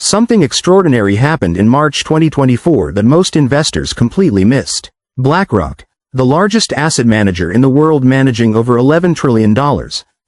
Something extraordinary happened in March 2024 that most investors completely missed. BlackRock, the largest asset manager in the world managing over $11 trillion,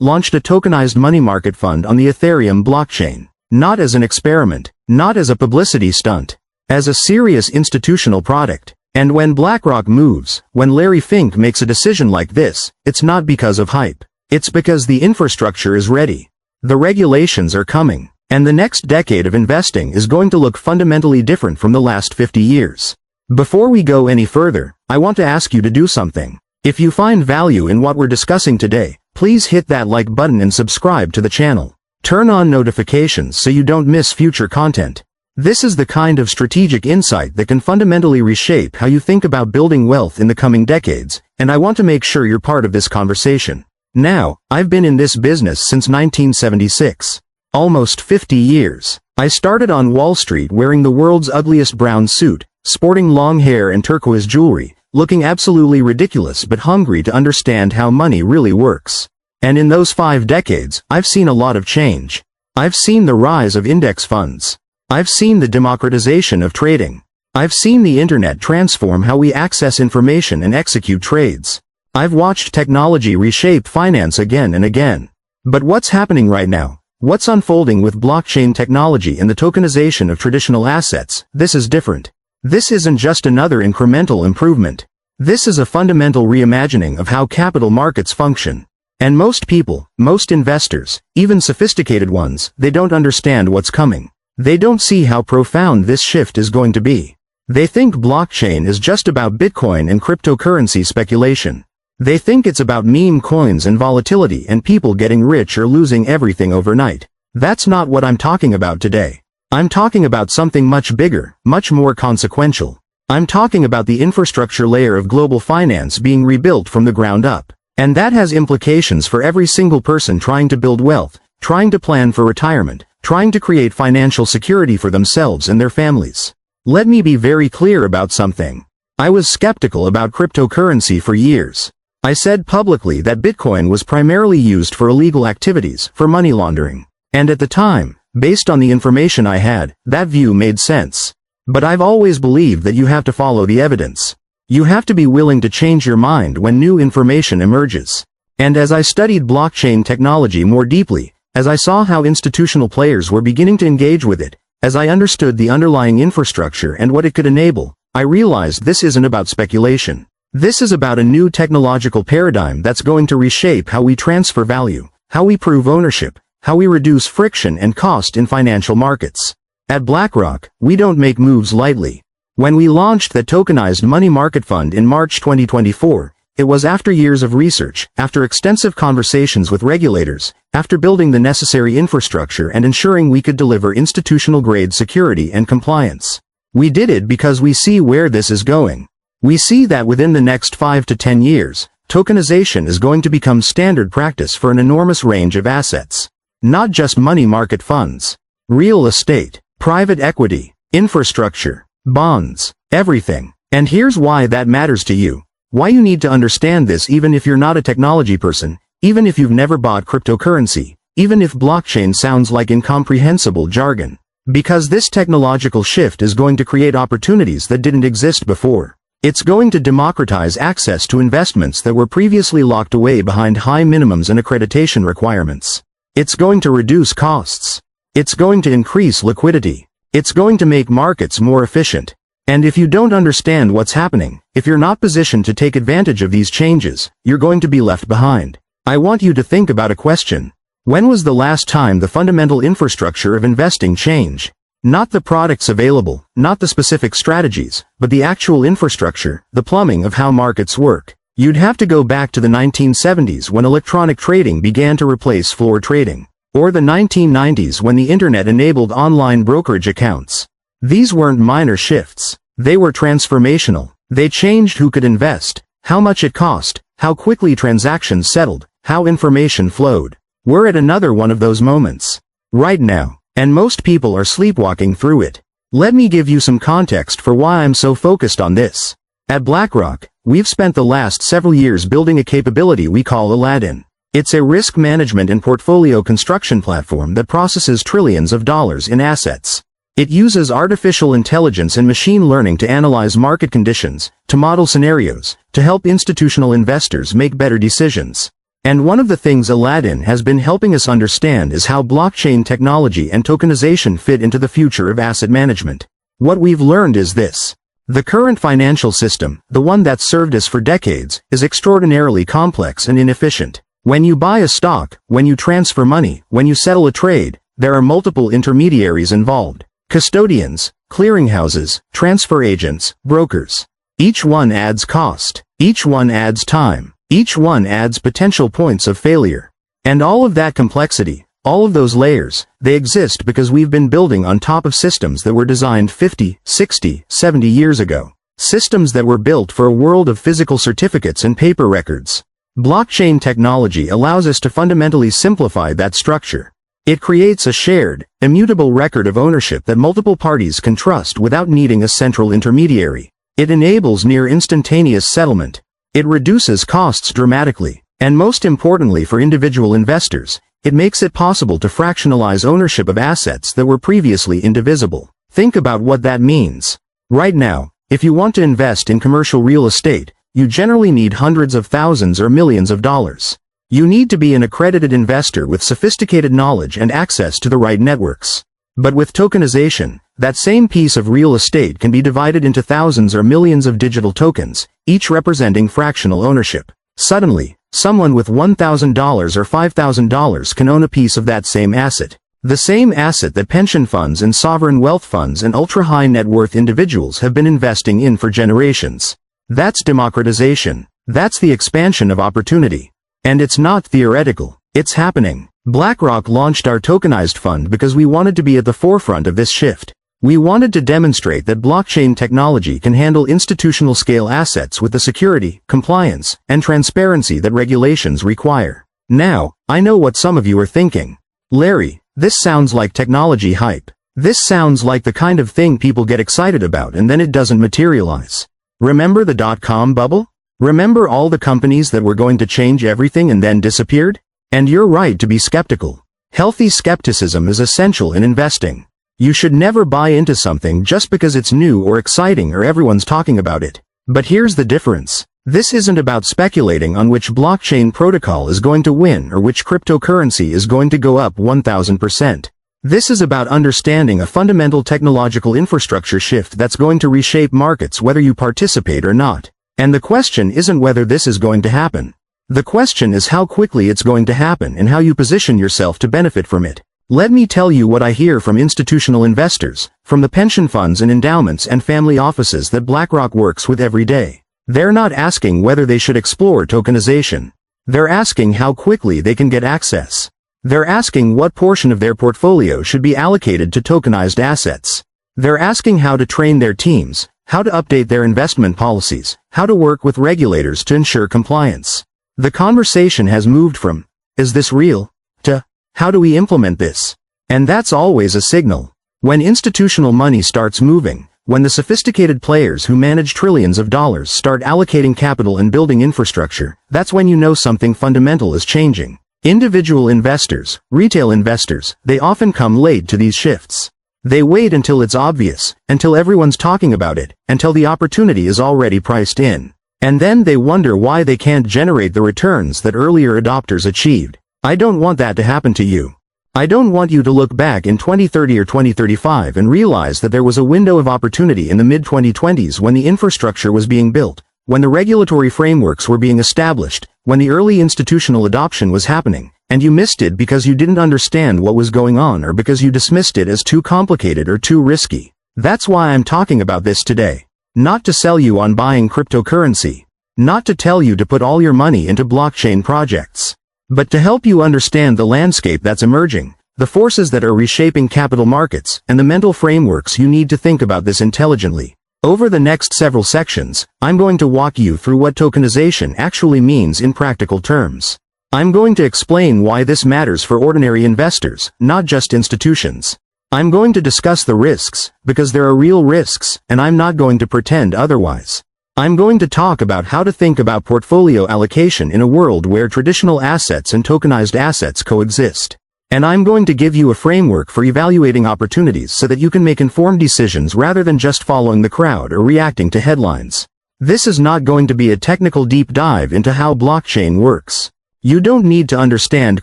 launched a tokenized money market fund on the Ethereum blockchain. Not as an experiment, not as a publicity stunt, as a serious institutional product. And when BlackRock moves, when Larry Fink makes a decision like this, it's not because of hype. It's because the infrastructure is ready. The regulations are coming. And the next decade of investing is going to look fundamentally different from the last 50 years. Before we go any further, I want to ask you to do something. If you find value in what we're discussing today, please hit that like button and subscribe to the channel. Turn on notifications so you don't miss future content. This is the kind of strategic insight that can fundamentally reshape how you think about building wealth in the coming decades, and I want to make sure you're part of this conversation. Now, I've been in this business since 1976. Almost 50 years. I started on Wall Street wearing the world's ugliest brown suit, sporting long hair and turquoise jewelry, looking absolutely ridiculous but hungry to understand how money really works. And in those 5 decades, I've seen a lot of change. I've seen the rise of index funds. I've seen the democratization of trading. I've seen the internet transform how we access information and execute trades. I've watched technology reshape finance again and again. But what's happening right now? What's unfolding with blockchain technology and the tokenization of traditional assets? This is different. This isn't just another incremental improvement. This is a fundamental reimagining of how capital markets function. And most people, most investors, even sophisticated ones, they don't understand what's coming. They don't see how profound this shift is going to be. They think blockchain is just about Bitcoin and cryptocurrency speculation. They think it's about meme coins and volatility and people getting rich or losing everything overnight. That's not what I'm talking about today. I'm talking about something much bigger, much more consequential. I'm talking about the infrastructure layer of global finance being rebuilt from the ground up. And that has implications for every single person trying to build wealth, trying to plan for retirement, trying to create financial security for themselves and their families. Let me be very clear about something. I was skeptical about cryptocurrency for years. I said publicly that Bitcoin was primarily used for illegal activities, for money laundering. And at the time, based on the information I had, that view made sense. But I've always believed that you have to follow the evidence. You have to be willing to change your mind when new information emerges. And as I studied blockchain technology more deeply, as I saw how institutional players were beginning to engage with it, as I understood the underlying infrastructure and what it could enable, I realized this isn't about speculation. This is about a new technological paradigm that's going to reshape how we transfer value, how we prove ownership, how we reduce friction and cost in financial markets. At BlackRock, we don't make moves lightly. When we launched the tokenized money market fund in March 2024, it was after years of research, after extensive conversations with regulators, after building the necessary infrastructure and ensuring we could deliver institutional-grade security and compliance. We did it because we see where this is going. We see that within the next 5 to 10 years, tokenization is going to become standard practice for an enormous range of assets. Not just money market funds. Real estate, private equity, infrastructure, bonds, everything. And here's why that matters to you. Why you need to understand this even if you're not a technology person, even if you've never bought cryptocurrency, even if blockchain sounds like incomprehensible jargon. Because this technological shift is going to create opportunities that didn't exist before. It's going to democratize access to investments that were previously locked away behind high minimums and accreditation requirements. It's going to reduce costs. It's going to increase liquidity. It's going to make markets more efficient. And if you don't understand what's happening, if you're not positioned to take advantage of these changes, you're going to be left behind. I want you to think about a question. When was the last time the fundamental infrastructure of investing changed? Not the products available, not the specific strategies, but the actual infrastructure, the plumbing of how markets work. You'd have to go back to the 1970s when electronic trading began to replace floor trading. Or the 1990s when the internet enabled online brokerage accounts. These weren't minor shifts. They were transformational. They changed who could invest, how much it cost, how quickly transactions settled, how information flowed. We're at another one of those moments. Right now. And most people are sleepwalking through it. Let me give you some context for why I'm so focused on this. At BlackRock, we've spent the last several years building a capability we call Aladdin. It's a risk management and portfolio construction platform that processes trillions of dollars in assets. It uses artificial intelligence and machine learning to analyze market conditions, to model scenarios, to help institutional investors make better decisions. And one of the things Aladdin has been helping us understand is how blockchain technology and tokenization fit into the future of asset management. What we've learned is this. The current financial system, the one that's served us for decades, is extraordinarily complex and inefficient. When you buy a stock, when you transfer money, when you settle a trade, there are multiple intermediaries involved. Custodians, clearinghouses, transfer agents, brokers. Each one adds cost. Each one adds time. Each one adds potential points of failure. And all of that complexity, all of those layers, they exist because we've been building on top of systems that were designed 50, 60, 70 years ago. Systems that were built for a world of physical certificates and paper records. Blockchain technology allows us to fundamentally simplify that structure. It creates a shared, immutable record of ownership that multiple parties can trust without needing a central intermediary. It enables near instantaneous settlement. It reduces costs dramatically. And most importantly for individual investors, it makes it possible to fractionalize ownership of assets that were previously indivisible. Think about what that means. Right now, if you want to invest in commercial real estate, you generally need hundreds of thousands or millions of dollars. You need to be an accredited investor with sophisticated knowledge and access to the right networks. But with tokenization, that same piece of real estate can be divided into thousands or millions of digital tokens, each representing fractional ownership. Suddenly, someone with $1,000 or $5,000 can own a piece of that same asset. The same asset that pension funds and sovereign wealth funds and ultra-high net worth individuals have been investing in for generations. That's democratization. That's the expansion of opportunity. And it's not theoretical. It's happening. BlackRock launched our tokenized fund because we wanted to be at the forefront of this shift. We wanted to demonstrate that blockchain technology can handle institutional-scale assets with the security, compliance, and transparency that regulations require. Now, I know what some of you are thinking. Larry, this sounds like technology hype. This sounds like the kind of thing people get excited about and then it doesn't materialize. Remember the dot-com bubble? Remember all the companies that were going to change everything and then disappeared? And you're right to be skeptical. Healthy skepticism is essential in investing. You should never buy into something just because it's new or exciting or everyone's talking about it. But here's the difference. This isn't about speculating on which blockchain protocol is going to win or which cryptocurrency is going to go up 1000%. This is about understanding a fundamental technological infrastructure shift that's going to reshape markets whether you participate or not. And the question isn't whether this is going to happen. The question is how quickly it's going to happen and how you position yourself to benefit from it. Let me tell you what I hear from institutional investors, from the pension funds and endowments and family offices that BlackRock works with every day. They're not asking whether they should explore tokenization. They're asking how quickly they can get access. They're asking what portion of their portfolio should be allocated to tokenized assets. They're asking how to train their teams, how to update their investment policies, how to work with regulators to ensure compliance. The conversation has moved from, is this real, to, how do we implement this? And that's always a signal. When institutional money starts moving, when the sophisticated players who manage trillions of dollars start allocating capital and building infrastructure, that's when you know something fundamental is changing. Individual investors, retail investors, they often come late to these shifts. They wait until it's obvious, until everyone's talking about it, until the opportunity is already priced in. And then they wonder why they can't generate the returns that earlier adopters achieved. I don't want that to happen to you. I don't want you to look back in 2030 or 2035 and realize that there was a window of opportunity in the mid-2020s when the infrastructure was being built, when the regulatory frameworks were being established, when the early institutional adoption was happening, and you missed it because you didn't understand what was going on or because you dismissed it as too complicated or too risky. That's why I'm talking about this today. Not to sell you on buying cryptocurrency. Not to tell you to put all your money into blockchain projects. But to help you understand the landscape that's emerging, the forces that are reshaping capital markets, and the mental frameworks you need to think about this intelligently. Over the next several sections, I'm going to walk you through what tokenization actually means in practical terms. I'm going to explain why this matters for ordinary investors, not just institutions. I'm going to discuss the risks, because there are real risks, and I'm not going to pretend otherwise. I'm going to talk about how to think about portfolio allocation in a world where traditional assets and tokenized assets coexist. And I'm going to give you a framework for evaluating opportunities so that you can make informed decisions rather than just following the crowd or reacting to headlines. This is not going to be a technical deep dive into how blockchain works. You don't need to understand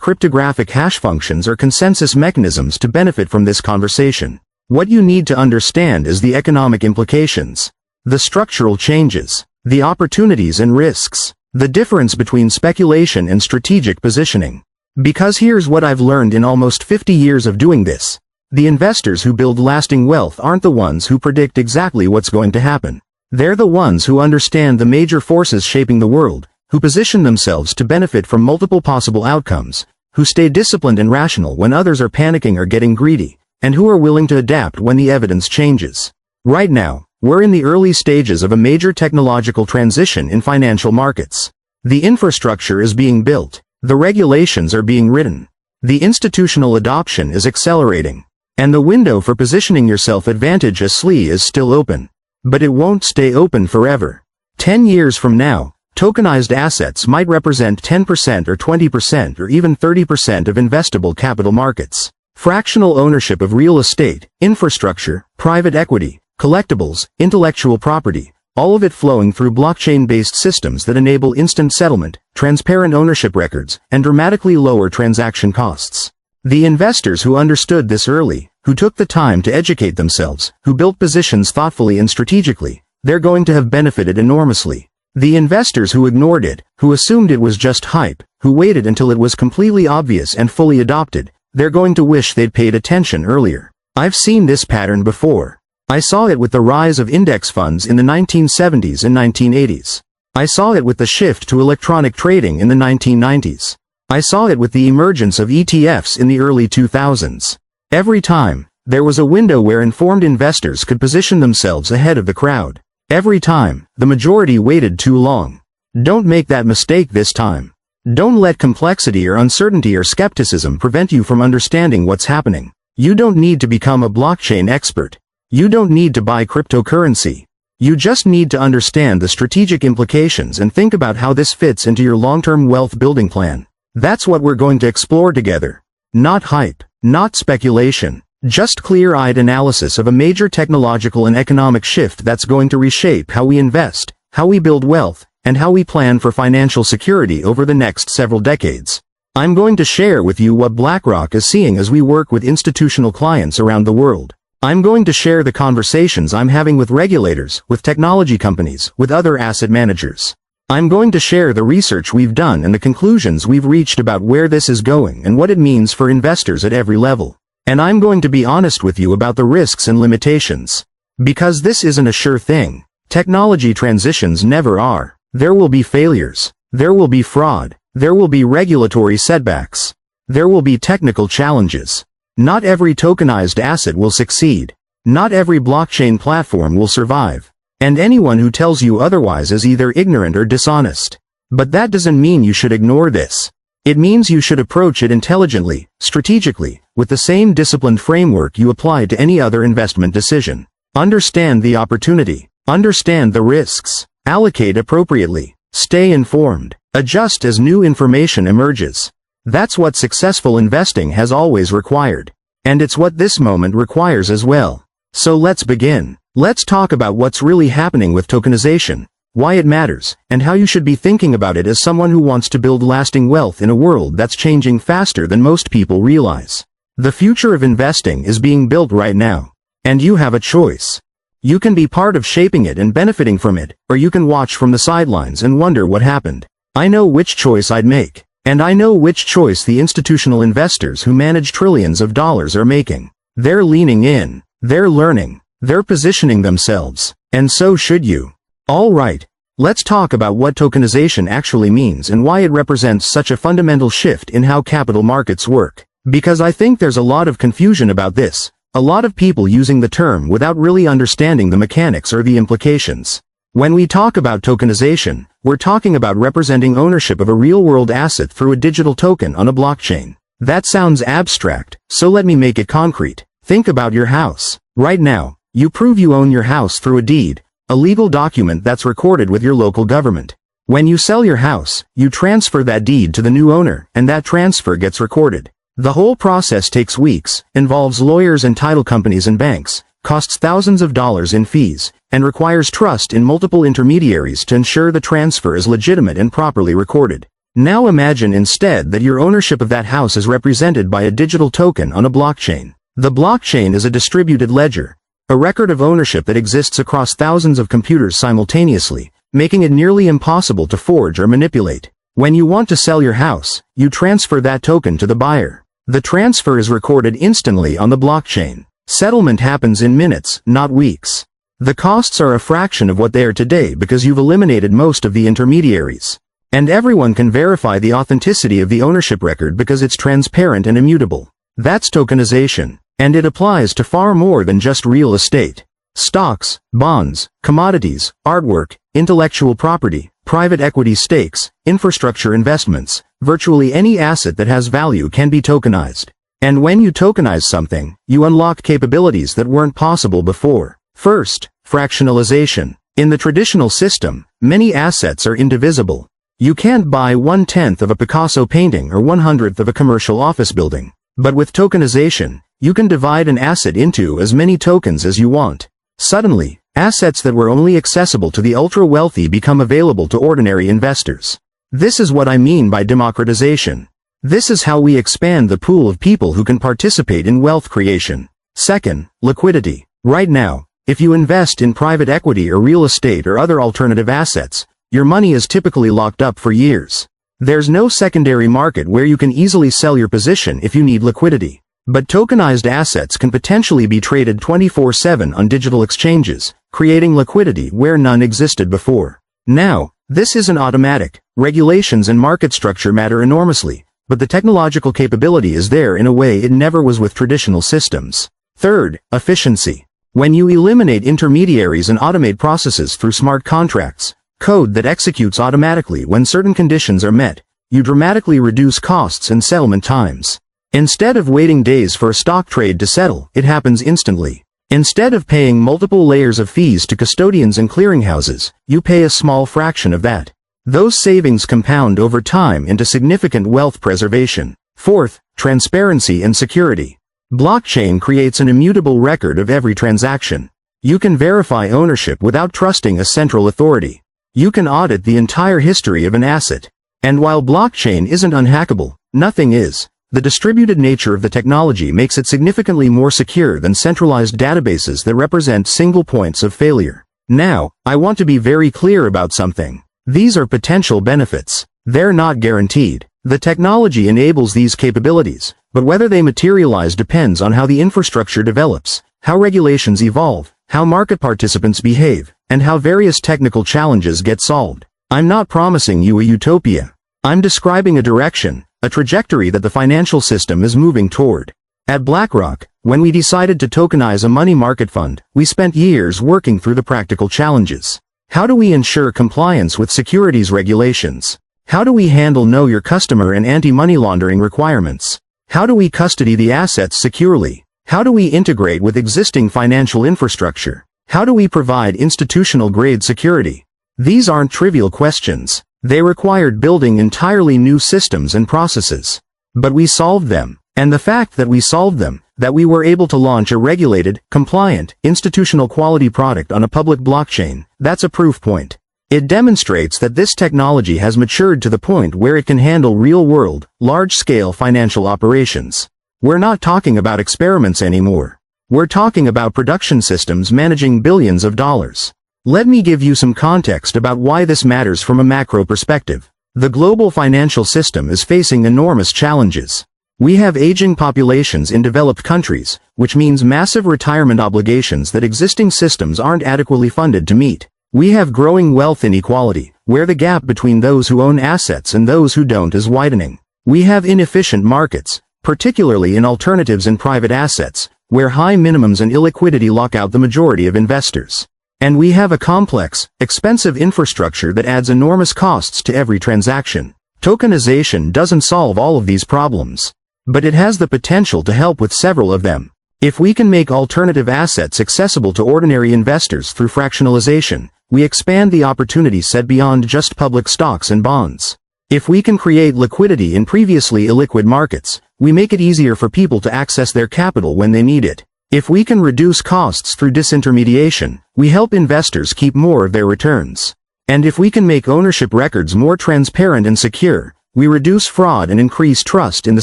cryptographic hash functions or consensus mechanisms to benefit from this conversation. What you need to understand is the economic implications, the structural changes, the opportunities and risks, the difference between speculation and strategic positioning. Because here's what I've learned in almost 50 years of doing this. The investors who build lasting wealth aren't the ones who predict exactly what's going to happen. They're the ones who understand the major forces shaping the world, who position themselves to benefit from multiple possible outcomes, who stay disciplined and rational when others are panicking or getting greedy, and who are willing to adapt when the evidence changes. Right now, we're in the early stages of a major technological transition in financial markets. The infrastructure is being built. The regulations are being written. The institutional adoption is accelerating. And the window for positioning yourself advantageously is still open. But it won't stay open forever. 10 years from now, tokenized assets might represent 10% or 20% or even 30% of investable capital markets. Fractional ownership of real estate, infrastructure, private equity, collectibles, intellectual property, all of it flowing through blockchain-based systems that enable instant settlement, transparent ownership records, and dramatically lower transaction costs. The investors who understood this early, who took the time to educate themselves, who built positions thoughtfully and strategically, they're going to have benefited enormously. The investors who ignored it, who assumed it was just hype, who waited until it was completely obvious and fully adopted, they're going to wish they'd paid attention earlier. I've seen this pattern before. I saw it with the rise of index funds in the 1970s and 1980s. I saw it with the shift to electronic trading in the 1990s. I saw it with the emergence of ETFs in the early 2000s. Every time, there was a window where informed investors could position themselves ahead of the crowd. Every time, the majority waited too long. Don't make that mistake this time. Don't let complexity or uncertainty or skepticism prevent you from understanding what's happening. You don't need to become a blockchain expert. You don't need to buy cryptocurrency. You just need to understand the strategic implications and think about how this fits into your long-term wealth building plan. That's what we're going to explore together. Not hype, not speculation, just clear-eyed analysis of a major technological and economic shift that's going to reshape how we invest, how we build wealth, and how we plan for financial security over the next several decades. I'm going to share with you what BlackRock is seeing as we work with institutional clients around the world. I'm going to share the conversations I'm having with regulators, with technology companies, with other asset managers. I'm going to share the research we've done and the conclusions we've reached about where this is going and what it means for investors at every level. And I'm going to be honest with you about the risks and limitations. Because this isn't a sure thing. Technology transitions never are. There will be failures. There will be fraud. There will be regulatory setbacks. There will be technical challenges. Not every tokenized asset will succeed. Not every blockchain platform will survive. And anyone who tells you otherwise is either ignorant or dishonest. But that doesn't mean you should ignore this. It means you should approach it intelligently, strategically, with the same disciplined framework you apply to any other investment decision. Understand the opportunity. Understand the risks. Allocate appropriately. Stay informed. Adjust as new information emerges. That's what successful investing has always required. And it's what this moment requires as well. So let's begin. Let's talk about what's really happening with tokenization, why it matters, and how you should be thinking about it as someone who wants to build lasting wealth in a world that's changing faster than most people realize. The future of investing is being built right now. And you have a choice. You can be part of shaping it and benefiting from it, or you can watch from the sidelines and wonder what happened. I know which choice I'd make. And I know which choice the institutional investors who manage trillions of dollars are making. They're leaning in. They're learning. They're positioning themselves. And so should you. All right. Let's talk about what tokenization actually means and why it represents such a fundamental shift in how capital markets work. Because I think there's a lot of confusion about this. A lot of people using the term without really understanding the mechanics or the implications. When we talk about tokenization, we're talking about representing ownership of a real-world asset through a digital token on a blockchain. That sounds abstract, so let me make it concrete. Think about your house. Right now, you prove you own your house through a deed, a legal document that's recorded with your local government. When you sell your house, you transfer that deed to the new owner, and that transfer gets recorded. The whole process takes weeks, involves lawyers and title companies and banks, costs thousands of dollars in fees, and requires trust in multiple intermediaries to ensure the transfer is legitimate and properly recorded. Now imagine instead that your ownership of that house is represented by a digital token on a blockchain. The blockchain is a distributed ledger, a record of ownership that exists across thousands of computers simultaneously, making it nearly impossible to forge or manipulate. When you want to sell your house, you transfer that token to the buyer. The transfer is recorded instantly on the blockchain. Settlement happens in minutes, not weeks. The costs are a fraction of what they are today because you've eliminated most of the intermediaries. And everyone can verify the authenticity of the ownership record because it's transparent and immutable. That's tokenization, and it applies to far more than just real estate. Stocks, bonds, commodities, artwork, intellectual property, private equity stakes, infrastructure investments, virtually any asset that has value can be tokenized. And when you tokenize something, you unlock capabilities that weren't possible before. First, fractionalization. In the traditional system, many assets are indivisible. You can't buy 1/10 of a Picasso painting or 1/100th of a commercial office building. But with tokenization, you can divide an asset into as many tokens as you want. Suddenly, assets that were only accessible to the ultra-wealthy become available to ordinary investors. This is what I mean by democratization. This is how we expand the pool of people who can participate in wealth creation. Second, liquidity. Right now, if you invest in private equity or real estate or other alternative assets, your money is typically locked up for years. There's no secondary market where you can easily sell your position if you need liquidity. But tokenized assets can potentially be traded 24/7 on digital exchanges, creating liquidity where none existed before. Now, this isn't automatic. Regulations and market structure matter enormously, but the technological capability is there in a way it never was with traditional systems. Third, efficiency. When you eliminate intermediaries and automate processes through smart contracts, code that executes automatically when certain conditions are met, you dramatically reduce costs and settlement times. Instead of waiting days for a stock trade to settle, it happens instantly. Instead of paying multiple layers of fees to custodians and clearinghouses, you pay a small fraction of that. Those savings compound over time into significant wealth preservation. Fourth, transparency and security. Blockchain creates an immutable record of every transaction. You can verify ownership without trusting a central authority. You can audit the entire history of an asset. And while blockchain isn't unhackable, nothing is. The distributed nature of the technology makes it significantly more secure than centralized databases that represent single points of failure. Now, I want to be very clear about something. These are potential benefits. They're not guaranteed. The technology enables these capabilities, but whether they materialize depends on how the infrastructure develops, how regulations evolve, how market participants behave, and how various technical challenges get solved. I'm not promising you a utopia. I'm describing a direction, a trajectory that the financial system is moving toward. At BlackRock, when we decided to tokenize a money market fund, we spent years working through the practical challenges. How do we ensure compliance with securities regulations? How do we handle know your customer and anti-money laundering requirements? How do we custody the assets securely? How do we integrate with existing financial infrastructure? How do we provide institutional-grade security? These aren't trivial questions. They required building entirely new systems and processes. But we solved them. And the fact that we solved them, that we were able to launch a regulated, compliant, institutional quality product on a public blockchain, that's a proof point. It demonstrates that this technology has matured to the point where it can handle real-world, large-scale financial operations. We're not talking about experiments anymore. We're talking about production systems managing billions of dollars. Let me give you some context about why this matters from a macro perspective. The global financial system is facing enormous challenges. We have aging populations in developed countries, which means massive retirement obligations that existing systems aren't adequately funded to meet. We have growing wealth inequality, where the gap between those who own assets and those who don't is widening. We have inefficient markets, particularly in alternatives and private assets, where high minimums and illiquidity lock out the majority of investors. And we have a complex, expensive infrastructure that adds enormous costs to every transaction. Tokenization doesn't solve all of these problems, but it has the potential to help with several of them. If we can make alternative assets accessible to ordinary investors through fractionalization, we expand the opportunity set beyond just public stocks and bonds. If we can create liquidity in previously illiquid markets, we make it easier for people to access their capital when they need it. If we can reduce costs through disintermediation, we help investors keep more of their returns. And if we can make ownership records more transparent and secure, we reduce fraud and increase trust in the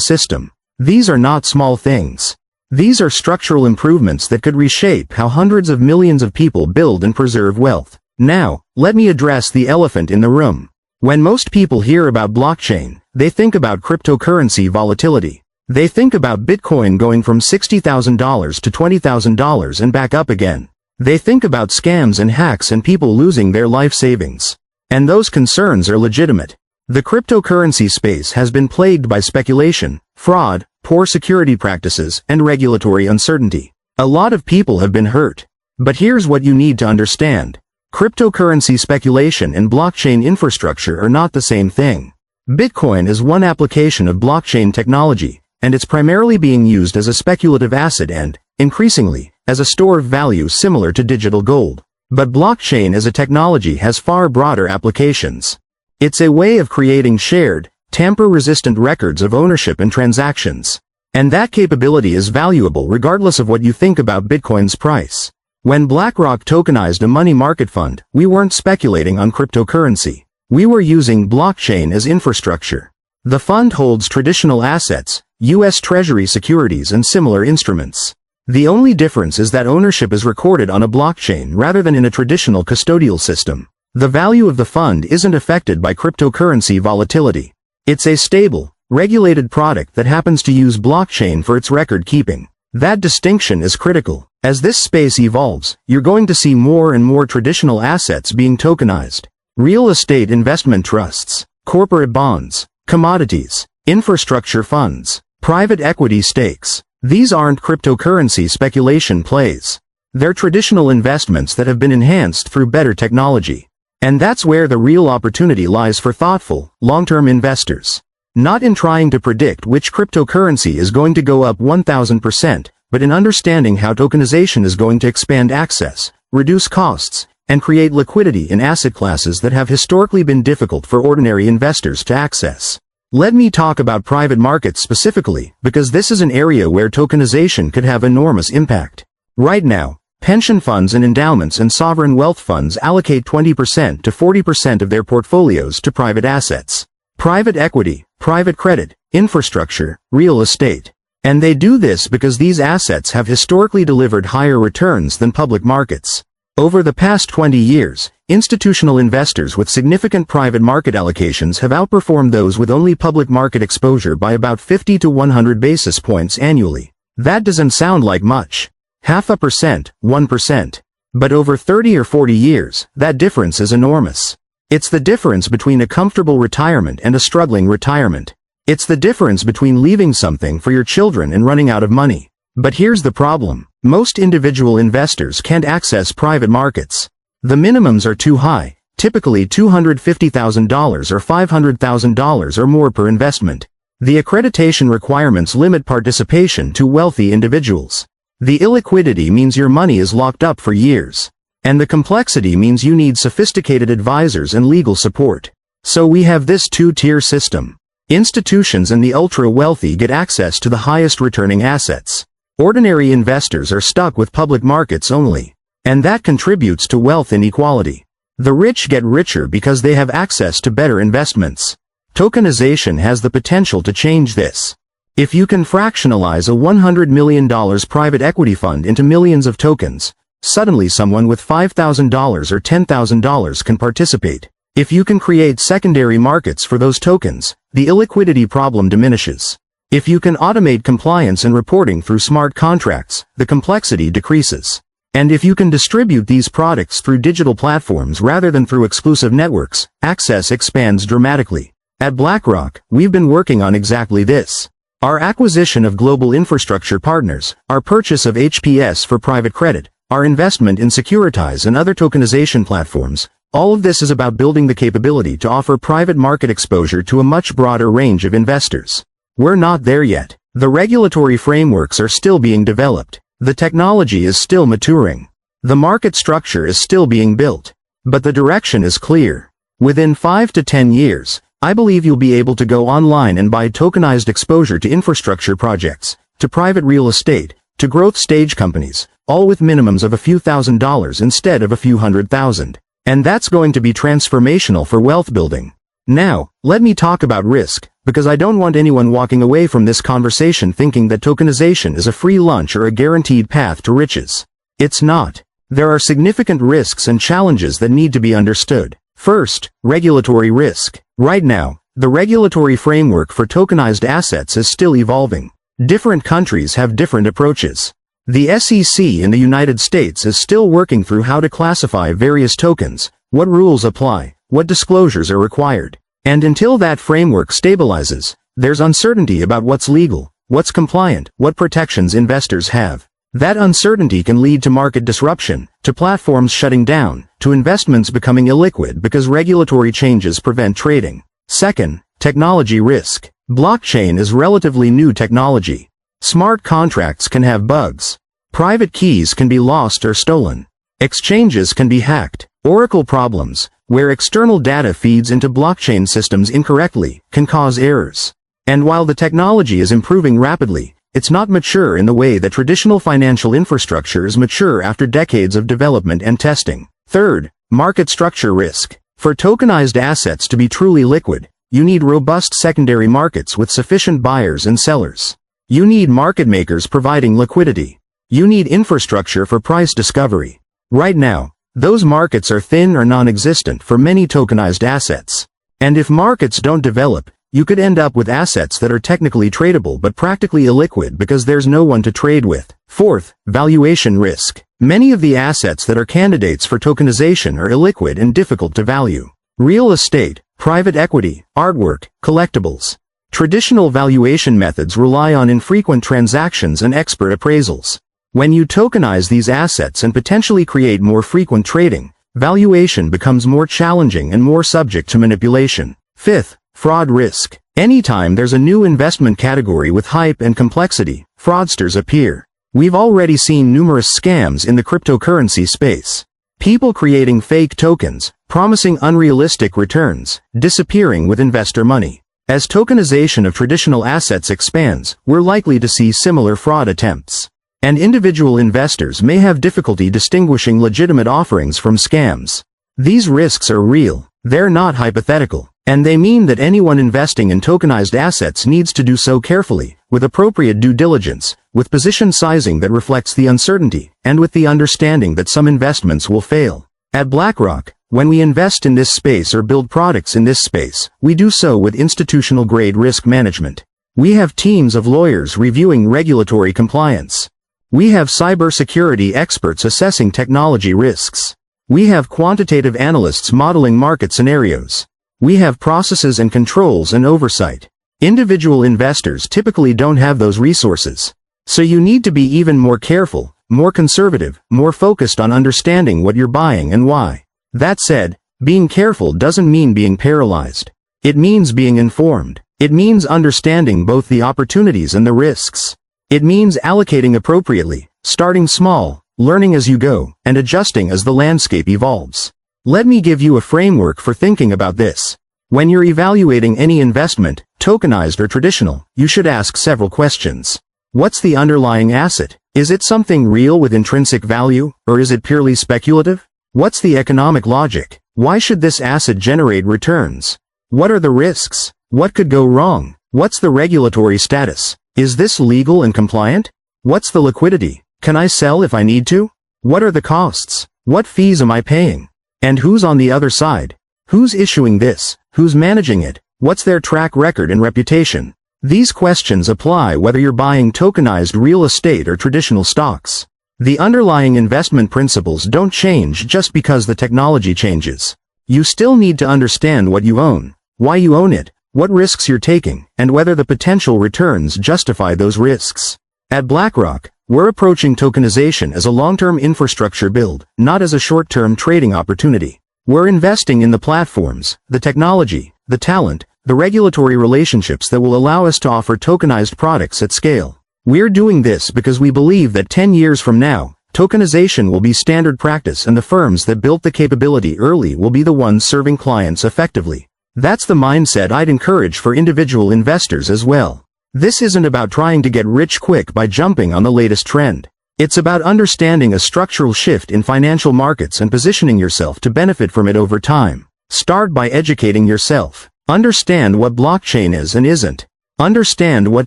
system. These are not small things. These are structural improvements that could reshape how hundreds of millions of people build and preserve wealth. Now, let me address the elephant in the room. When most people hear about blockchain, they think about cryptocurrency volatility. They think about Bitcoin going from $60,000 to $20,000 and back up again. They think about scams and hacks and people losing their life savings. And those concerns are legitimate. The cryptocurrency space has been plagued by speculation, fraud, poor security practices, and regulatory uncertainty. A lot of people have been hurt. But here's what you need to understand. Cryptocurrency speculation and blockchain infrastructure are not the same thing. Bitcoin is one application of blockchain technology, and it's primarily being used as a speculative asset and, increasingly, as a store of value similar to digital gold. But blockchain as a technology has far broader applications. It's a way of creating shared, tamper-resistant records of ownership and transactions. And that capability is valuable regardless of what you think about Bitcoin's price. When BlackRock tokenized a money market fund, we weren't speculating on cryptocurrency. We were using blockchain as infrastructure. The fund holds traditional assets, U.S. Treasury securities and similar instruments. The only difference is that ownership is recorded on a blockchain rather than in a traditional custodial system. The value of the fund isn't affected by cryptocurrency volatility. It's a stable, regulated product that happens to use blockchain for its record keeping. That distinction is critical. As this space evolves, you're going to see more and more traditional assets being tokenized. Real estate investment trusts, corporate bonds, commodities, infrastructure funds, private equity stakes. These aren't cryptocurrency speculation plays. They're traditional investments that have been enhanced through better technology. And that's where the real opportunity lies for thoughtful, long-term investors. Not in trying to predict which cryptocurrency is going to go up 1000%, but in understanding how tokenization is going to expand access, reduce costs, and create liquidity in asset classes that have historically been difficult for ordinary investors to access. Let me talk about private markets specifically, because this is an area where tokenization could have enormous impact. Right now, pension funds and endowments and sovereign wealth funds allocate 20% to 40% of their portfolios to private assets. Private equity, private credit, infrastructure, real estate. And they do this because these assets have historically delivered higher returns than public markets. Over the past 20 years, institutional investors with significant private market allocations have outperformed those with only public market exposure by about 50 to 100 basis points annually. That doesn't sound like much. 0.5%, 1%. But over 30 or 40 years, that difference is enormous. It's the difference between a comfortable retirement and a struggling retirement. It's the difference between leaving something for your children and running out of money. But here's the problem. Most individual investors can't access private markets. The minimums are too high, typically $250,000 or $500,000 or more per investment. The accreditation requirements limit participation to wealthy individuals. The illiquidity means your money is locked up for years. And the complexity means you need sophisticated advisors and legal support. So we have this two-tier system. Institutions and the ultra-wealthy get access to the highest returning assets. Ordinary investors are stuck with public markets only. And that contributes to wealth inequality. The rich get richer because they have access to better investments. Tokenization has the potential to change this. If you can fractionalize a $100 million private equity fund into millions of tokens, suddenly someone with $5,000 or $10,000 can participate. If you can create secondary markets for those tokens, the illiquidity problem diminishes. If you can automate compliance and reporting through smart contracts, the complexity decreases. And if you can distribute these products through digital platforms rather than through exclusive networks, access expands dramatically. At BlackRock, we've been working on exactly this. Our acquisition of Global Infrastructure Partners, our purchase of HPS for private credit, our investment in Securitize and other tokenization platforms, all of this is about building the capability to offer private market exposure to a much broader range of investors. We're not there yet. The regulatory frameworks are still being developed. The technology is still maturing. The market structure is still being built. But the direction is clear. Within 5 to 10 years, I believe you'll be able to go online and buy tokenized exposure to infrastructure projects, to private real estate, to growth stage companies, all with minimums of a few $1,000s instead of a few $100,000. And that's going to be transformational for wealth building. Now, let me talk about risk, because I don't want anyone walking away from this conversation thinking that tokenization is a free lunch or a guaranteed path to riches. It's not. There are significant risks and challenges that need to be understood. First, regulatory risk. Right now, the regulatory framework for tokenized assets is still evolving. Different countries have different approaches. The SEC in the United States is still working through how to classify various tokens, what rules apply, what disclosures are required. And until that framework stabilizes, there's uncertainty about what's legal, what's compliant, what protections investors have. That uncertainty can lead to market disruption, to platforms shutting down, to investments becoming illiquid because regulatory changes prevent trading. Second, technology risk. Blockchain is relatively new technology. Smart contracts can have bugs. Private keys can be lost or stolen. Exchanges can be hacked. Oracle problems, where external data feeds into blockchain systems incorrectly, can cause errors. And while the technology is improving rapidly, it's not mature in the way that traditional financial infrastructure is mature after decades of development and testing. Third, market structure risk. For tokenized assets to be truly liquid, you need robust secondary markets with sufficient buyers and sellers. You need market makers providing liquidity. You need infrastructure for price discovery. Right now, those markets are thin or non-existent for many tokenized assets. And if markets don't develop, you could end up with assets that are technically tradable but practically illiquid because there's no one to trade with. Fourth, valuation risk. Many of the assets that are candidates for tokenization are illiquid and difficult to value. Real estate, private equity, artwork, collectibles. Traditional valuation methods rely on infrequent transactions and expert appraisals. When you tokenize these assets and potentially create more frequent trading, valuation becomes more challenging and more subject to manipulation. Fifth, fraud risk. Anytime there's a new investment category with hype and complexity, fraudsters appear. We've already seen numerous scams in the cryptocurrency space. People creating fake tokens, promising unrealistic returns, disappearing with investor money. As tokenization of traditional assets expands, we're likely to see similar fraud attempts. And individual investors may have difficulty distinguishing legitimate offerings from scams. These risks are real, they're not hypothetical, and they mean that anyone investing in tokenized assets needs to do so carefully, with appropriate due diligence, with position sizing that reflects the uncertainty, and with the understanding that some investments will fail. At BlackRock, when we invest in this space or build products in this space, we do so with institutional-grade risk management. We have teams of lawyers reviewing regulatory compliance. We have cybersecurity experts assessing technology risks. We have quantitative analysts modeling market scenarios. We have processes and controls and oversight. Individual investors typically don't have those resources. So you need to be even more careful, more conservative, more focused on understanding what you're buying and why. That said, being careful doesn't mean being paralyzed. It means being informed. It means understanding both the opportunities and the risks. It means allocating appropriately, starting small, learning as you go, and adjusting as the landscape evolves. Let me give you a framework for thinking about this. When you're evaluating any investment, tokenized or traditional, you should ask several questions. What's the underlying asset? Is it something real with intrinsic value, or is it purely speculative? What's the economic logic? Why should this asset generate returns? What are the risks? What could go wrong? What's the regulatory status? Is this legal and compliant? What's the liquidity? Can I sell if I need to? What are the costs? What fees am I paying? And who's on the other side? Who's issuing this? Who's managing it? What's their track record and reputation? These questions apply whether you're buying tokenized real estate or traditional stocks. The underlying investment principles don't change just because the technology changes. You still need to understand what you own, why you own it, what risks you're taking, and whether the potential returns justify those risks. At BlackRock, we're approaching tokenization as a long-term infrastructure build, not as a short-term trading opportunity. We're investing in the platforms, the technology, the talent, the regulatory relationships that will allow us to offer tokenized products at scale. We're doing this because we believe that 10 years from now, tokenization will be standard practice and the firms that built the capability early will be the ones serving clients effectively. That's the mindset I'd encourage for individual investors as well. This isn't about trying to get rich quick by jumping on the latest trend. It's about understanding a structural shift in financial markets and positioning yourself to benefit from it over time. Start by educating yourself. Understand what blockchain is and isn't. Understand what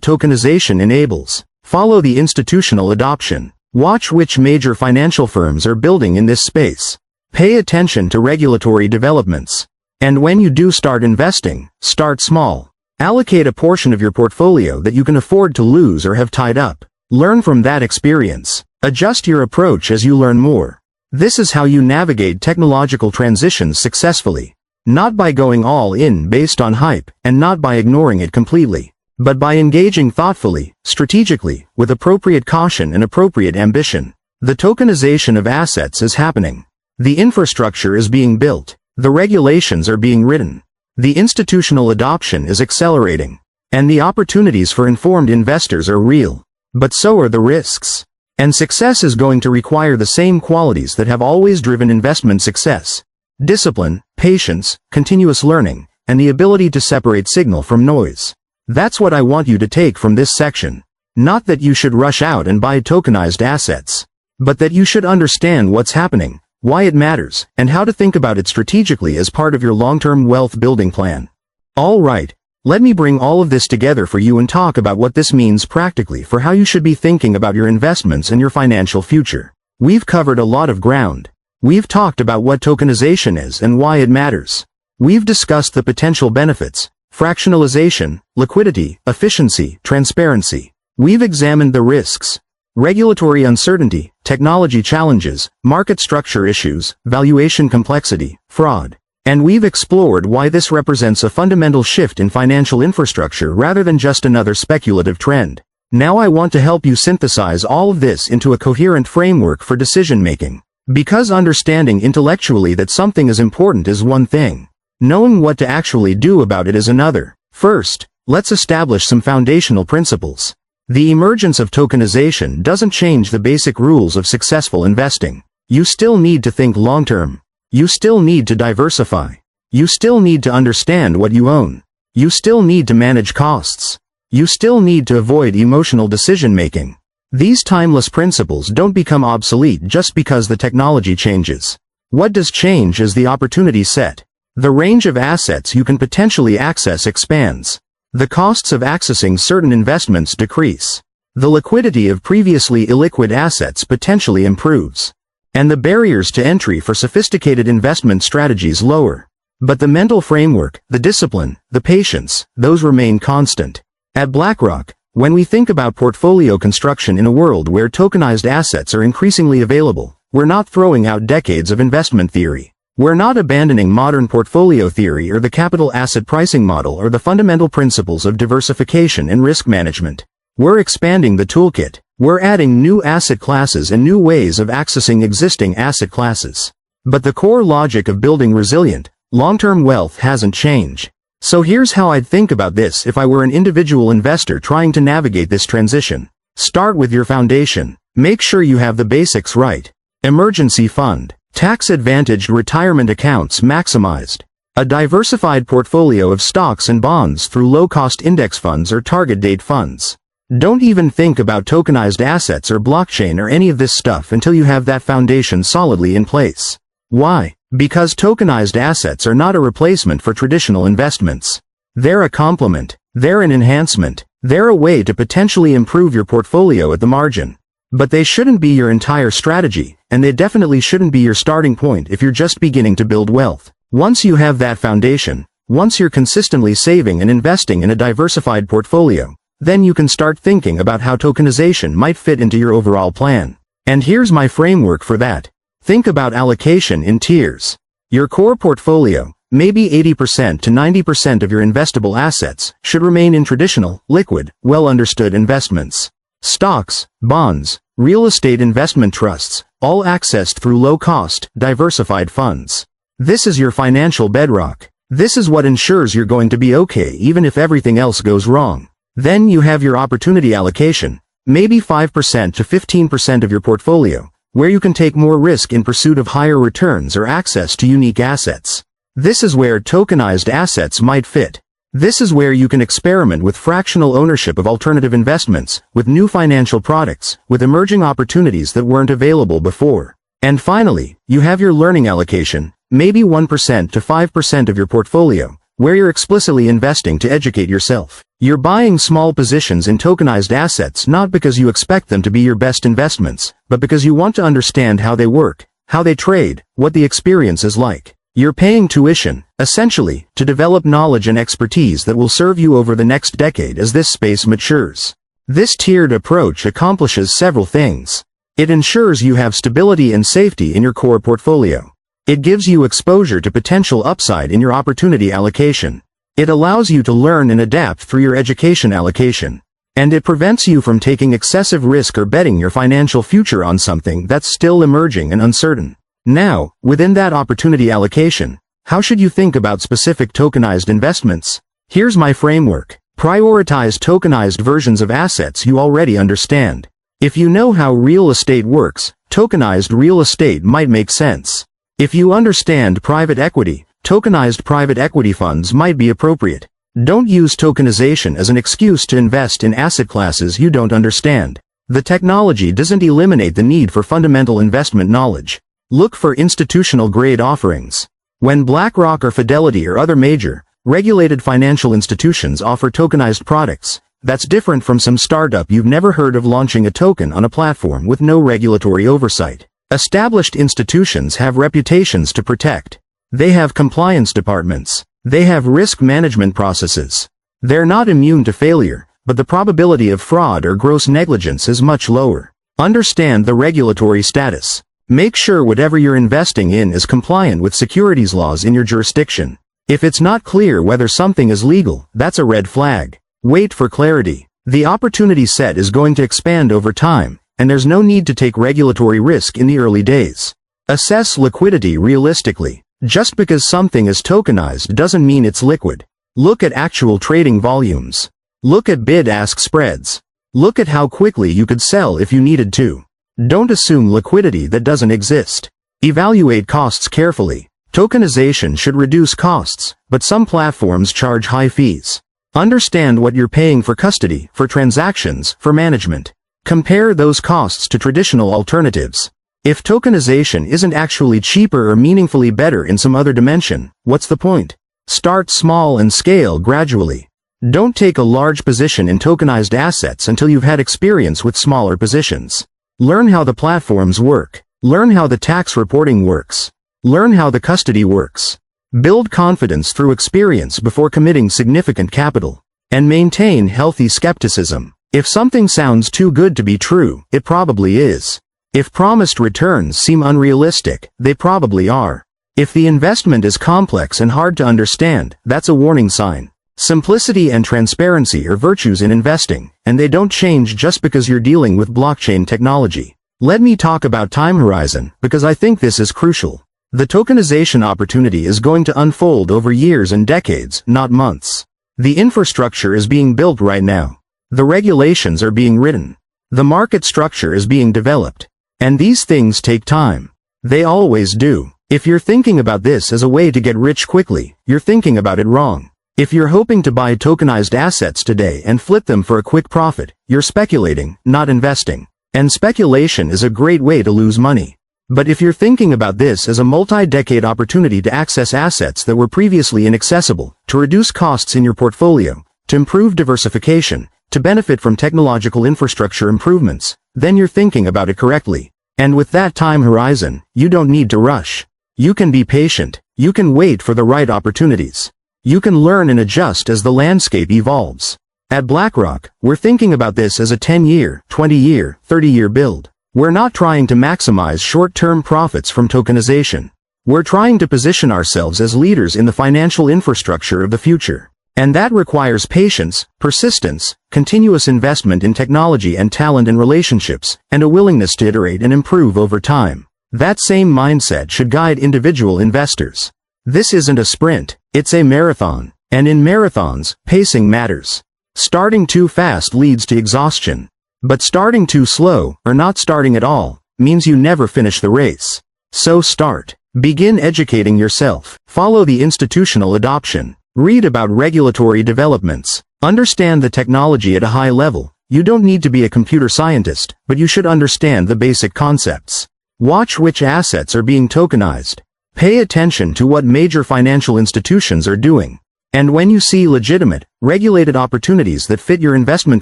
tokenization enables. Follow the institutional adoption. Watch which major financial firms are building in this space. Pay attention to regulatory developments. And when you do start investing, start small. Allocate a portion of your portfolio that you can afford to lose or have tied up. Learn from that experience. Adjust your approach as you learn more. This is how you navigate technological transitions successfully. Not by going all in based on hype, and not by ignoring it completely, but by engaging thoughtfully, strategically, with appropriate caution and appropriate ambition. The tokenization of assets is happening. The infrastructure is being built. The regulations are being written. The institutional adoption is accelerating. And the opportunities for informed investors are real. But so are the risks. And success is going to require the same qualities that have always driven investment success. Discipline, patience, continuous learning, and the ability to separate signal from noise. That's what I want you to take from this section. Not that you should rush out and buy tokenized assets, but that you should understand what's happening, why it matters, and how to think about it strategically as part of your long-term wealth building plan. All right, let me bring all of this together for you and talk about what this means practically for how you should be thinking about your investments and your financial future. We've covered a lot of ground. We've talked about what tokenization is and why it matters. We've discussed the potential benefits, fractionalization, liquidity, efficiency, transparency. We've examined the risks, regulatory uncertainty, technology challenges, market structure issues, valuation complexity, fraud. And we've explored why this represents a fundamental shift in financial infrastructure rather than just another speculative trend. Now I want to help you synthesize all of this into a coherent framework for decision-making. Because understanding intellectually that something is important is one thing. Knowing what to actually do about it is another. First, let's establish some foundational principles. The emergence of tokenization doesn't change the basic rules of successful investing. You still need to think long-term. You still need to diversify. You still need to understand what you own. You still need to manage costs. You still need to avoid emotional decision-making. These timeless principles don't become obsolete just because the technology changes. What does change is the opportunity set. The range of assets you can potentially access expands. The costs of accessing certain investments decrease. The liquidity of previously illiquid assets potentially improves. And the barriers to entry for sophisticated investment strategies lower. But the mental framework, the discipline, the patience, those remain constant. At BlackRock, when we think about portfolio construction in a world where tokenized assets are increasingly available, we're not throwing out decades of investment theory. We're not abandoning modern portfolio theory or the capital asset pricing model or the fundamental principles of diversification and risk management. We're expanding the toolkit. We're adding new asset classes and new ways of accessing existing asset classes. But the core logic of building resilient, long-term wealth hasn't changed. So here's how I'd think about this if I were an individual investor trying to navigate this transition. Start with your foundation. Make sure you have the basics right. Emergency fund. Tax-advantaged retirement accounts maximized. A diversified portfolio of stocks and bonds through low-cost index funds or target date funds. Don't even think about tokenized assets or blockchain or any of this stuff until you have that foundation solidly in place. Why? Because tokenized assets are not a replacement for traditional investments. They're a complement. They're an enhancement. They're a way to potentially improve your portfolio at the margin. But they shouldn't be your entire strategy, and they definitely shouldn't be your starting point if you're just beginning to build wealth. Once you have that foundation, once you're consistently saving and investing in a diversified portfolio, then you can start thinking about how tokenization might fit into your overall plan. And here's my framework for that. Think about allocation in tiers. Your core portfolio, maybe 80% to 90% of your investable assets, should remain in traditional, liquid, well-understood investments. Stocks, bonds, real estate investment trusts, all accessed through low-cost, diversified funds. This is your financial bedrock. This is what ensures you're going to be okay even if everything else goes wrong. Then you have your opportunity allocation, Maybe 5% to 15% of your portfolio, where you can take more risk in pursuit of higher returns or access to unique assets. This is where tokenized assets might fit. This is where you can experiment with fractional ownership of alternative investments, with new financial products, with emerging opportunities that weren't available before. And finally, you have your learning allocation, maybe 1% to 5% of your portfolio, where you're explicitly investing to educate yourself. You're buying small positions in tokenized assets not because you expect them to be your best investments, but because you want to understand how they work, how they trade, what the experience is like. You're paying tuition, essentially, to develop knowledge and expertise that will serve you over the next decade as this space matures. This tiered approach accomplishes several things. It ensures you have stability and safety in your core portfolio. It gives you exposure to potential upside in your opportunity allocation. It allows you to learn and adapt through your education allocation. And it prevents you from taking excessive risk or betting your financial future on something that's still emerging and uncertain. Now, within that opportunity allocation, how should you think about specific tokenized investments? Here's my framework. Prioritize tokenized versions of assets you already understand. If you know how real estate works, tokenized real estate might make sense. If you understand private equity, tokenized private equity funds might be appropriate. Don't use tokenization as an excuse to invest in asset classes you don't understand. The technology doesn't eliminate the need for fundamental investment knowledge. Look for institutional-grade offerings. When BlackRock or Fidelity or other major, regulated financial institutions offer tokenized products, that's different from some startup you've never heard of launching a token on a platform with no regulatory oversight. Established institutions have reputations to protect. They have compliance departments. They have risk management processes. They're not immune to failure, but the probability of fraud or gross negligence is much lower. Understand the regulatory status. Make sure whatever you're investing in is compliant with securities laws in your jurisdiction. If it's not clear whether something is legal, that's a red flag. Wait for clarity. The opportunity set is going to expand over time, and there's no need to take regulatory risk in the early days. Assess liquidity realistically. Just because something is tokenized doesn't mean it's liquid. Look at actual trading volumes. Look at bid-ask spreads. Look at how quickly you could sell if you needed to. Don't assume liquidity that doesn't exist. Evaluate costs carefully. Tokenization should reduce costs, but some platforms charge high fees. Understand what you're paying for custody, for transactions, for management. Compare those costs to traditional alternatives. If tokenization isn't actually cheaper or meaningfully better in some other dimension, what's the point? Start small and scale gradually. Don't take a large position in tokenized assets until you've had experience with smaller positions. Learn how the platforms work. Learn how the tax reporting works. Learn how the custody works. Build confidence through experience before committing significant capital. And maintain healthy skepticism. If something sounds too good to be true, it probably is. If promised returns seem unrealistic, they probably are. If the investment is complex and hard to understand, that's a warning sign. Simplicity and transparency are virtues in investing, and they don't change just because you're dealing with blockchain technology. Let me talk about time horizon, because I think this is crucial. The tokenization opportunity is going to unfold over years and decades, not months. The infrastructure is being built right now. The regulations are being written. The market structure is being developed. And these things take time. They always do. If you're thinking about this as a way to get rich quickly, you're thinking about it wrong. If you're hoping to buy tokenized assets today and flip them for a quick profit, you're speculating, not investing. And speculation is a great way to lose money. But if you're thinking about this as a multi-decade opportunity to access assets that were previously inaccessible, to reduce costs in your portfolio, to improve diversification, to benefit from technological infrastructure improvements, then you're thinking about it correctly. And with that time horizon, you don't need to rush. You can be patient. You can wait for the right opportunities. You can learn and adjust as the landscape evolves. At BlackRock, we're thinking about this as a 10-year, 20-year, 30-year build. We're not trying to maximize short-term profits from tokenization. We're trying to position ourselves as leaders in the financial infrastructure of the future. And that requires patience, persistence, continuous investment in technology and talent and relationships, and a willingness to iterate and improve over time. That same mindset should guide individual investors. This isn't a sprint, it's a marathon. And in marathons, pacing matters. Starting too fast leads to exhaustion. But starting too slow, or not starting at all, means you never finish the race. So start. Begin educating yourself. Follow the institutional adoption. Read about regulatory developments. Understand the technology at a high level. You don't need to be a computer scientist, but you should understand the basic concepts. Watch which assets are being tokenized. Pay attention to what major financial institutions are doing. And when you see legitimate, regulated opportunities that fit your investment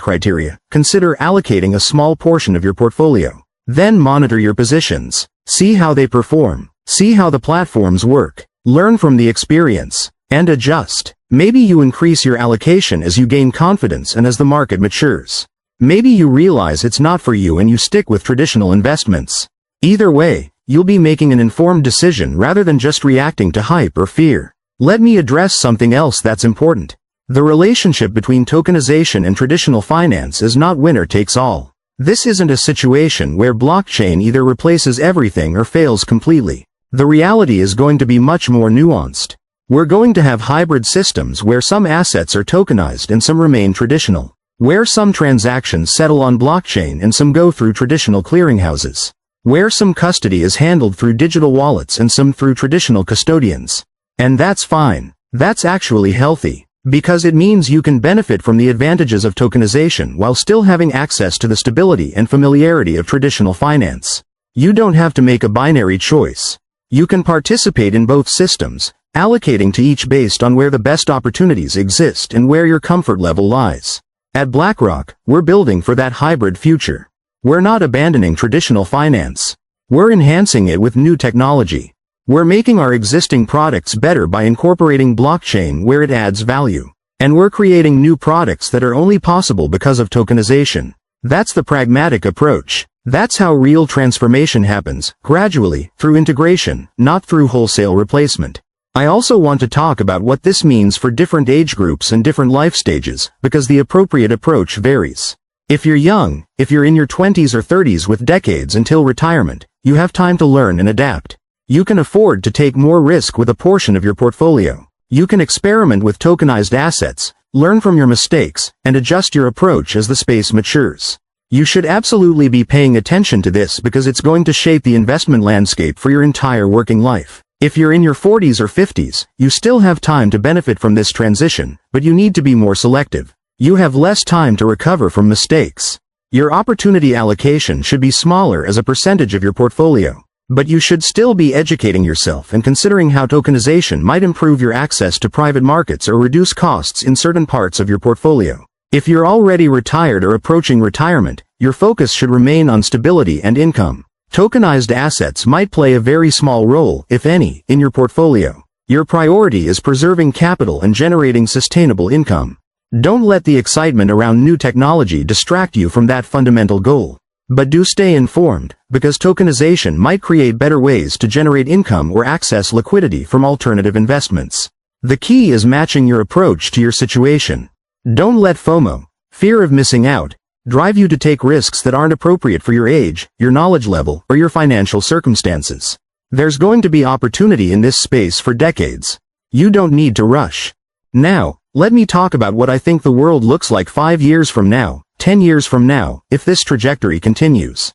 criteria, consider allocating a small portion of your portfolio. Then monitor your positions. See how they perform. See how the platforms work. Learn from the experience. And adjust. Maybe you increase your allocation as you gain confidence and as the market matures. Maybe you realize it's not for you and you stick with traditional investments. Either way, you'll be making an informed decision rather than just reacting to hype or fear. Let me address something else that's important. The relationship between tokenization and traditional finance is not winner takes all. This isn't a situation where blockchain either replaces everything or fails completely. The reality is going to be much more nuanced. We're going to have hybrid systems where some assets are tokenized and some remain traditional, where some transactions settle on blockchain and some go through traditional clearinghouses, where some custody is handled through digital wallets and some through traditional custodians. And that's fine. That's actually healthy, because it means you can benefit from the advantages of tokenization while still having access to the stability and familiarity of traditional finance. You don't have to make a binary choice. You can participate in both systems, allocating to each based on where the best opportunities exist and where your comfort level lies. At BlackRock, we're building for that hybrid future. We're not abandoning traditional finance. We're enhancing it with new technology. We're making our existing products better by incorporating blockchain where it adds value. And we're creating new products that are only possible because of tokenization. That's the pragmatic approach. That's how real transformation happens, gradually, through integration, not through wholesale replacement. I also want to talk about what this means for different age groups and different life stages, because the appropriate approach varies. If you're young, if you're in your 20s or 30s with decades until retirement, you have time to learn and adapt. You can afford to take more risk with a portion of your portfolio. You can experiment with tokenized assets, learn from your mistakes, and adjust your approach as the space matures. You should absolutely be paying attention to this because it's going to shape the investment landscape for your entire working life. If you're in your 40s or 50s, you still have time to benefit from this transition, but you need to be more selective. You have less time to recover from mistakes. Your opportunity allocation should be smaller as a percentage of your portfolio. But you should still be educating yourself and considering how tokenization might improve your access to private markets or reduce costs in certain parts of your portfolio. If you're already retired or approaching retirement, your focus should remain on stability and income. Tokenized assets might play a very small role, if any, in your portfolio. Your priority is preserving capital and generating sustainable income. Don't let the excitement around new technology distract you from that fundamental goal. But do stay informed, because tokenization might create better ways to generate income or access liquidity from alternative investments. The key is matching your approach to your situation. Don't let FOMO, fear of missing out, drive you to take risks that aren't appropriate for your age, your knowledge level, or your financial circumstances. There's going to be opportunity in this space for decades. You don't need to rush. Now, let me talk about what I think the world looks like 5 years from now, 10 years from now, if this trajectory continues.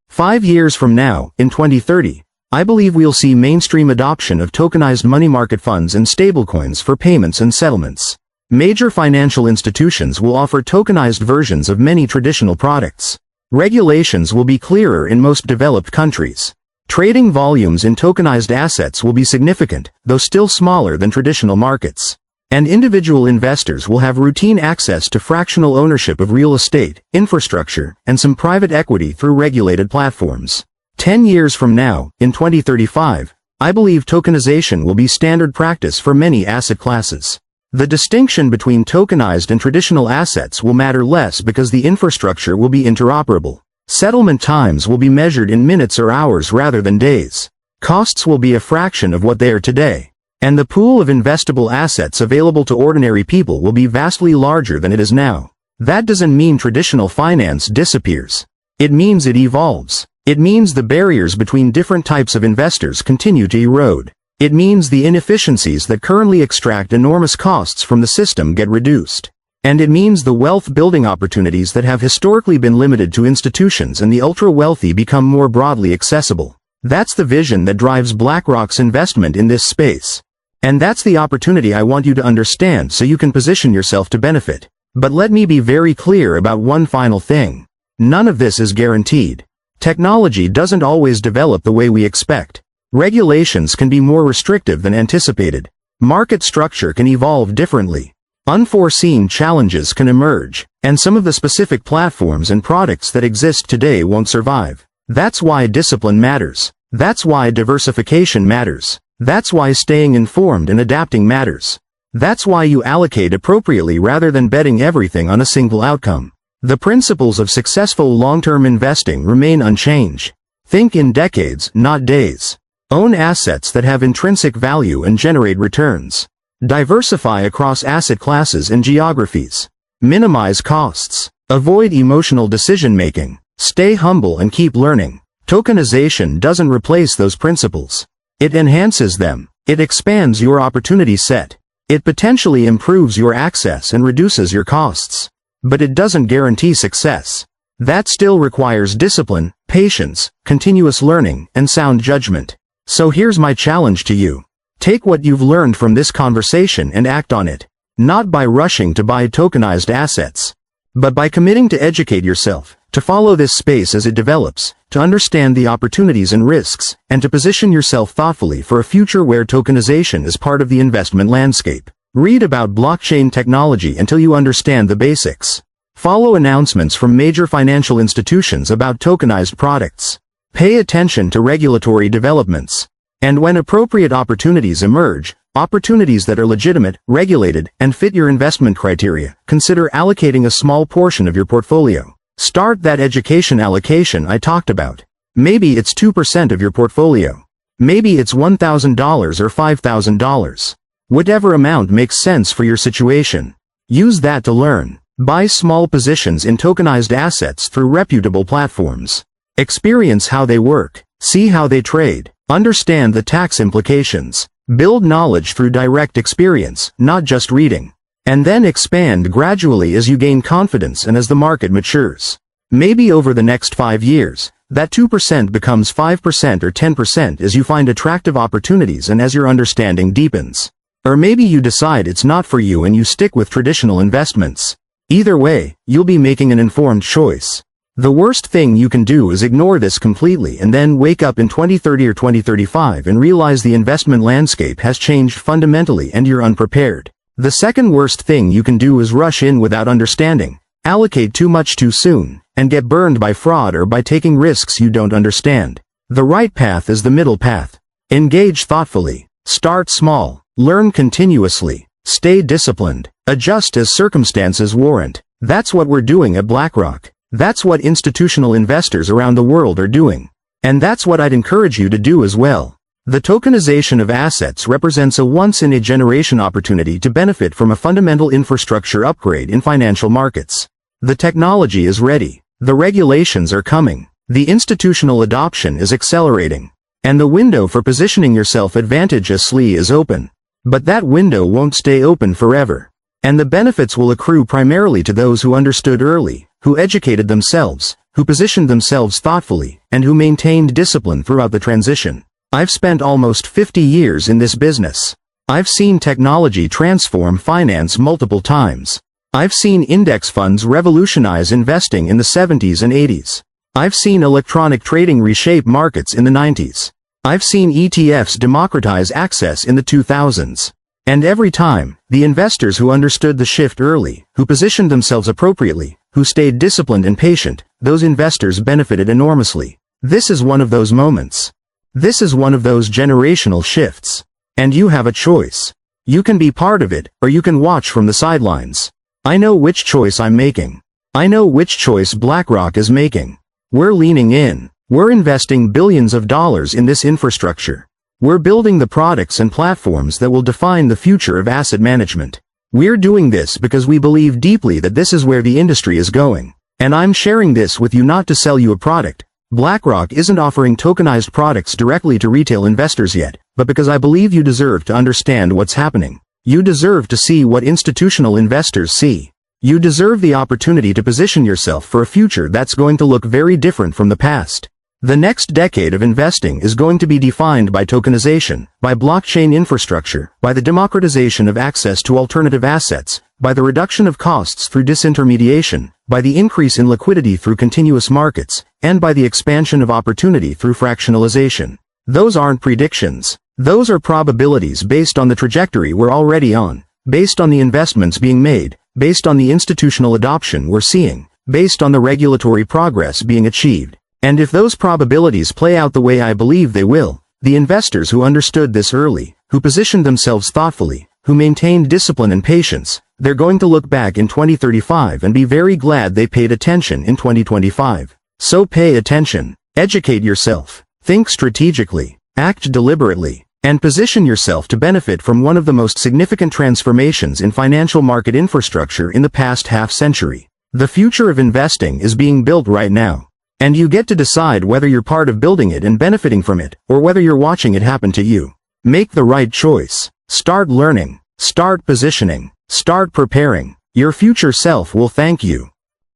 5 years from now, in 2030, I believe we'll see mainstream adoption of tokenized money market funds and stablecoins for payments and settlements. Major financial institutions will offer tokenized versions of many traditional products. Regulations will be clearer in most developed countries. Trading volumes in tokenized assets will be significant, though still smaller than traditional markets. And individual investors will have routine access to fractional ownership of real estate, infrastructure, and some private equity through regulated platforms. 10 years from now, in 2035, I believe tokenization will be standard practice for many asset classes. The distinction between tokenized and traditional assets will matter less because the infrastructure will be interoperable. Settlement times will be measured in minutes or hours rather than days. Costs will be a fraction of what they are today. And the pool of investable assets available to ordinary people will be vastly larger than it is now. That doesn't mean traditional finance disappears. It means it evolves. It means the barriers between different types of investors continue to erode. It means the inefficiencies that currently extract enormous costs from the system get reduced. And it means the wealth-building opportunities that have historically been limited to institutions and the ultra-wealthy become more broadly accessible. That's the vision that drives BlackRock's investment in this space. And that's the opportunity I want you to understand so you can position yourself to benefit. But let me be very clear about one final thing. None of this is guaranteed. Technology doesn't always develop the way we expect. Regulations can be more restrictive than anticipated. Market structure can evolve differently. Unforeseen challenges can emerge, and some of the specific platforms and products that exist today won't survive. That's why discipline matters. That's why diversification matters. That's why staying informed and adapting matters. That's why you allocate appropriately rather than betting everything on a single outcome. The principles of successful long-term investing remain unchanged. Think in decades, not days. Own assets that have intrinsic value and generate returns. Diversify across asset classes and geographies. Minimize costs. Avoid emotional decision-making. Stay humble and keep learning. Tokenization doesn't replace those principles. It enhances them. It expands your opportunity set. It potentially improves your access and reduces your costs. But it doesn't guarantee success. That still requires discipline, patience, continuous learning, and sound judgment. So here's my challenge to you. Take what you've learned from this conversation and act on it. Not by rushing to buy tokenized assets, but by committing to educate yourself, to follow this space as it develops, to understand the opportunities and risks, and to position yourself thoughtfully for a future where tokenization is part of the investment landscape. Read about blockchain technology until you understand the basics. Follow announcements from major financial institutions about tokenized products. Pay attention to regulatory developments. And when appropriate opportunities emerge, opportunities that are legitimate, regulated, and fit your investment criteria, consider allocating a small portion of your portfolio. Start that education allocation I talked about. Maybe it's 2% of your portfolio. Maybe it's $1,000 or $5,000. Whatever amount makes sense for your situation. Use that to learn. Buy small positions in tokenized assets through reputable platforms. Experience how they work. See how they trade. Understand the tax implications. Build knowledge through direct experience, not just reading. And then expand gradually as you gain confidence and as the market matures. Maybe over the next 5 years, that 2% becomes 5% or 10% as you find attractive opportunities and as your understanding deepens. Or maybe you decide it's not for you and you stick with traditional investments. Either way, you'll be making an informed choice. The worst thing you can do is ignore this completely and then wake up in 2030 or 2035 and realize the investment landscape has changed fundamentally and you're unprepared. The second worst thing you can do is rush in without understanding, allocate too much too soon, and get burned by fraud or by taking risks you don't understand. The right path is the middle path. Engage thoughtfully. Start small. Learn continuously. Stay disciplined. Adjust as circumstances warrant. That's what we're doing at BlackRock. That's what institutional investors around the world are doing. And that's what I'd encourage you to do as well. The tokenization of assets represents a once-in-a-generation opportunity to benefit from a fundamental infrastructure upgrade in financial markets. The technology is ready. The regulations are coming. The institutional adoption is accelerating. And the window for positioning yourself advantageously is open. But that window won't stay open forever. And the benefits will accrue primarily to those who understood early, who educated themselves, who positioned themselves thoughtfully, and who maintained discipline throughout the transition. I've spent almost 50 years in this business. I've seen technology transform finance multiple times. I've seen index funds revolutionize investing in the 70s and 80s. I've seen electronic trading reshape markets in the 90s. I've seen ETFs democratize access in the 2000s. And every time, the investors who understood the shift early, who positioned themselves appropriately, who stayed disciplined and patient, those investors benefited enormously. This is one of those moments. This is one of those generational shifts. And you have a choice. You can be part of it, or you can watch from the sidelines. I know which choice I'm making. I know which choice BlackRock is making. We're leaning in. We're investing billions of dollars in this infrastructure. We're building the products and platforms that will define the future of asset management. We're doing this because we believe deeply that this is where the industry is going. And I'm sharing this with you not to sell you a product. BlackRock isn't offering tokenized products directly to retail investors yet, but because I believe you deserve to understand what's happening. You deserve to see what institutional investors see. You deserve the opportunity to position yourself for a future that's going to look very different from the past. The next decade of investing is going to be defined by tokenization, by blockchain infrastructure, by the democratization of access to alternative assets, by the reduction of costs through disintermediation, by the increase in liquidity through continuous markets, and by the expansion of opportunity through fractionalization. Those aren't predictions. Those are probabilities based on the trajectory we're already on, based on the investments being made, based on the institutional adoption we're seeing, based on the regulatory progress being achieved. And if those probabilities play out the way I believe they will, the investors who understood this early, who positioned themselves thoughtfully, who maintained discipline and patience, they're going to look back in 2035 and be very glad they paid attention in 2025. So pay attention, educate yourself, think strategically, act deliberately, and position yourself to benefit from one of the most significant transformations in financial market infrastructure in the past half-century. The future of investing is being built right now. And you get to decide whether you're part of building it and benefiting from it, or whether you're watching it happen to you. Make the right choice. Start learning. Start positioning. Start preparing. Your future self will thank you.